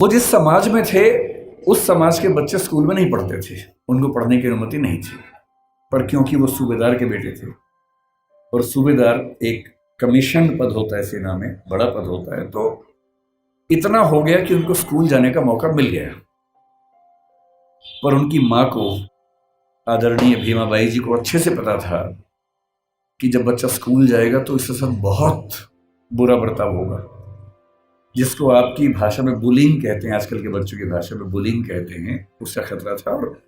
वो जिस समाज में थे उस समाज के बच्चे स्कूल में नहीं पढ़ते थे, उनको पढ़ने की अनुमति नहीं थी। पर क्योंकि वो सूबेदार के बेटे थे और सूबेदार एक कमीशन पद होता है सेना में, बड़ा पद होता है, तो इतना हो गया कि उनको स्कूल जाने का मौका मिल गया। पर उनकी माँ को, आदरणीय भीमाबाई जी को अच्छे से पता था कि जब बच्चा स्कूल जाएगा तो इसके साथ बहुत बुरा बर्ताव होगा, जिसको आपकी भाषा में बुलिंग कहते हैं, आजकल के बच्चों की भाषा में बुलिंग कहते हैं, उसका खतरा था। और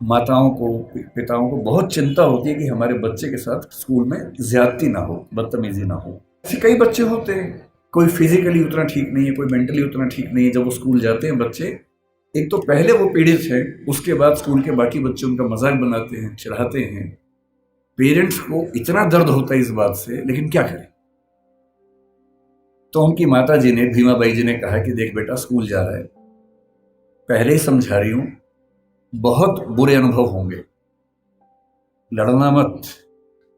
माताओं को, पिताओं को बहुत चिंता होती है कि हमारे बच्चे के साथ स्कूल में ज्यादती ना हो, बदतमीजी ना हो। ऐसे कई बच्चे होते हैं, कोई फिजिकली उतना ठीक नहीं है, कोई मेंटली उतना ठीक नहीं है। जब वो स्कूल जाते हैं बच्चे, एक तो पहले वो पीड़ित है, उसके बाद स्कूल के बाकी बच्चे उनका मजाक बनाते हैं, चिढ़ाते हैं। पेरेंट्स को इतना दर्द होता है इस बात से, लेकिन क्या करें। तो उनकी माता जी ने, भीमाबाई जी ने कहा कि देख बेटा, स्कूल जा रहा है, पहले ही समझा रही हूं, बहुत बुरे अनुभव होंगे, लड़ना मत,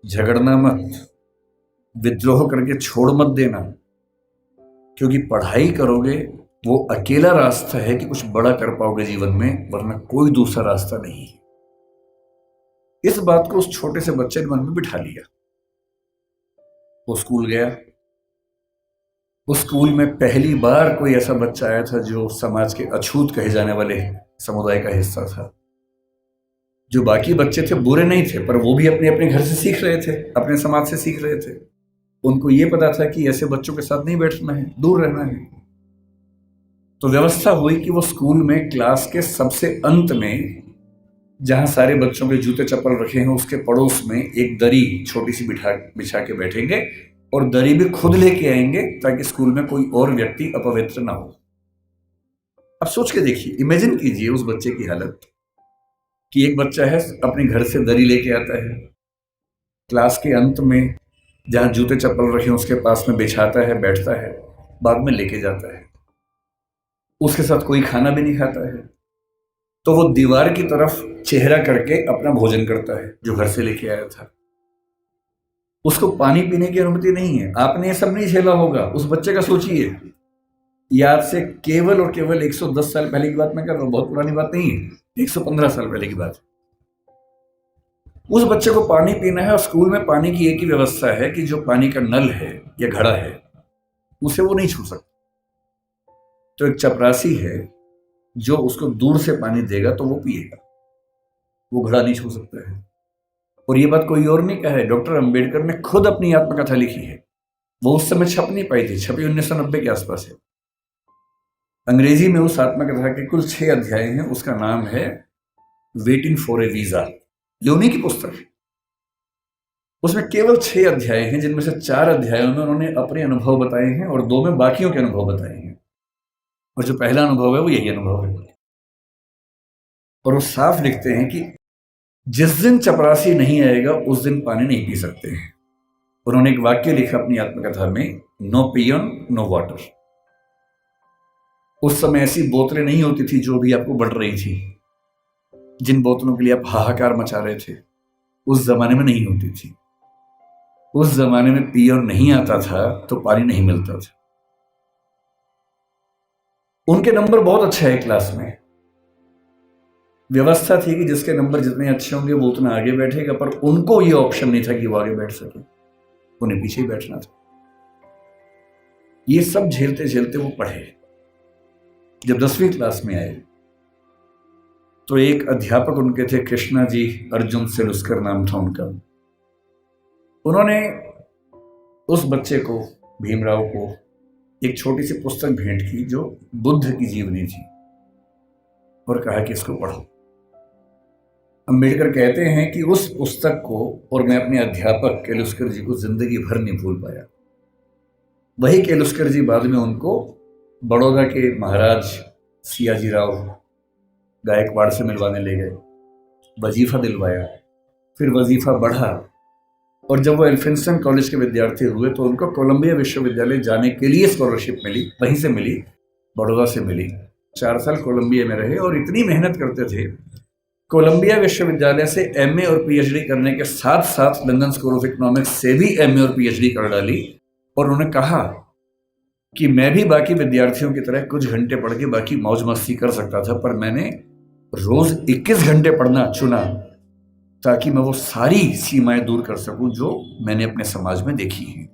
झगड़ना मत, विद्रोह करके छोड़ मत देना, क्योंकि पढ़ाई करोगे वो अकेला रास्ता है कि कुछ बड़ा कर पाओगे जीवन में, वरना कोई दूसरा रास्ता नहीं है। इस बात को उस छोटे से बच्चे ने मन में बिठा लिया। वो स्कूल गया। उस स्कूल में पहली बार कोई ऐसा बच्चा आया था जो समाज के अछूत कहे जाने वाले समुदाय का हिस्सा था। जो बाकी बच्चे थे बुरे नहीं थे, पर वो भी अपने अपने घर से सीख रहे थे, अपने समाज से सीख रहे थे। उनको ये पता था कि ऐसे बच्चों के साथ नहीं बैठना है, दूर रहना है। तो व्यवस्था हुई कि वो स्कूल में क्लास के सबसे अंत में, जहां सारे बच्चों के जूते चप्पल रखे हैं, उसके पड़ोस में एक दरी छोटी सी बिछा के बैठेंगे और दरी भी खुद लेके आएंगे, ताकि स्कूल में कोई और व्यक्ति अपवित्र ना हो। अब सोच के देखिए, इमेजिन कीजिए उस बच्चे की हालत कि एक बच्चा है, अपने घर से दरी लेके आता है, क्लास के अंत में जहां जूते चप्पल रखे हैं उसके पास में बिछाता है, बैठता है, बाद में लेके जाता है। उसके साथ कोई खाना भी नहीं खाता है, तो वो दीवार की तरफ चेहरा करके अपना भोजन करता है जो घर से लेके आया था। उसको पानी पीने की अनुमति नहीं है। आपने ये सब नहीं झेला होगा। उस बच्चे का सोचिए, याद से केवल और केवल 110 साल पहले की बात मैं कर रहा हूं, बहुत पुरानी बात नहीं है, 115 साल पहले की बात। उस बच्चे को पानी पीना है और स्कूल में पानी की एक ही व्यवस्था है कि जो पानी का नल है या घड़ा है उसे वो नहीं छू सकता। तो एक चपरासी है जो उसको दूर से पानी देगा तो वो पिएगा, वो घड़ा नहीं छू सकता है। और ये बात कोई और नहीं कहा है, डॉक्टर अंबेडकर ने खुद अपनी आत्मकथा लिखी है। वो उस समय छप नहीं पाई थी, छपी 1990 के आसपास है। अंग्रेजी में उस आत्मकथा के कुल 6 अध्याय हैं। उसका नाम है वेटिंग फॉर ए वीजा। ये उन्हीं की पुस्तक है। उसमें केवल 6 अध्याय हैं, जिनमें से 4 अध्यायों में उन्होंने अपने अनुभव बताए हैं और 2 में बाकियों के अनुभव बताए हैं। और जो पहला अनुभव है वो यही अनुभव है। और वो साफ लिखते हैं कि जिस दिन चपरासी नहीं आएगा उस दिन पानी नहीं पी सकते हैं। उन्होंने एक वाक्य लिखा अपनी आत्मकथा में, नो पियन नो वाटर। उस समय ऐसी बोतलें नहीं होती थी जो भी आपको बढ़ रही थी, जिन बोतलों के लिए आप हाहाकार मचा रहे थे, उस जमाने में नहीं होती थी। उस जमाने में पियर नहीं आता था तो पानी नहीं मिलता था। उनके नंबर बहुत अच्छे है क्लास में। व्यवस्था थी कि जिसके नंबर जितने अच्छे होंगे वो उतना आगे बैठेगा, पर उनको ये ऑप्शन नहीं था कि वो आगे बैठ सके, उन्हें पीछे ही बैठना था। ये सब झेलते झेलते वो पढ़े। जब 10वीं क्लास में आए तो एक अध्यापक उनके थे, कृष्णा जी अर्जुन सेलुस्कर नाम था उनका। उन्होंने उस बच्चे को, भीमराव को, एक छोटी सी पुस्तक भेंट की जो बुद्ध की जीवनी थी और कहा कि इसको पढ़ो। अंबेडकर कहते हैं कि उस पुस्तक को और मैं अपने अध्यापक केलुस्कर जी को जिंदगी भर नहीं भूल पाया। वही केलुस्कर जी बाद में उनको बड़ौदा के महाराज सियाजी राव गायकवाड़ से मिलवाने ले गए, वजीफा दिलवाया, फिर वजीफा बढ़ा। और जब वो एल्फिंस्टन कॉलेज के विद्यार्थी हुए तो उनको कोलंबिया विश्वविद्यालय जाने के लिए स्कॉलरशिप मिली, वहीं से मिली, बड़ौदा से मिली। 4 साल कोलंबिया में रहे और इतनी मेहनत करते थे। कोलंबिया विश्वविद्यालय से एमए और पीएचडी करने के साथ साथ लंदन स्कूल ऑफ इकोनॉमिक्स से भी एमए और पीएचडी कर डाली। और उन्होंने कहा कि मैं भी बाकी विद्यार्थियों की तरह कुछ घंटे पढ़ के बाकी मौज मस्ती कर सकता था, पर मैंने रोज 21 घंटे पढ़ना चुना ताकि मैं वो सारी सीमाएं दूर कर सकूं जो मैंने अपने समाज में देखी हैं।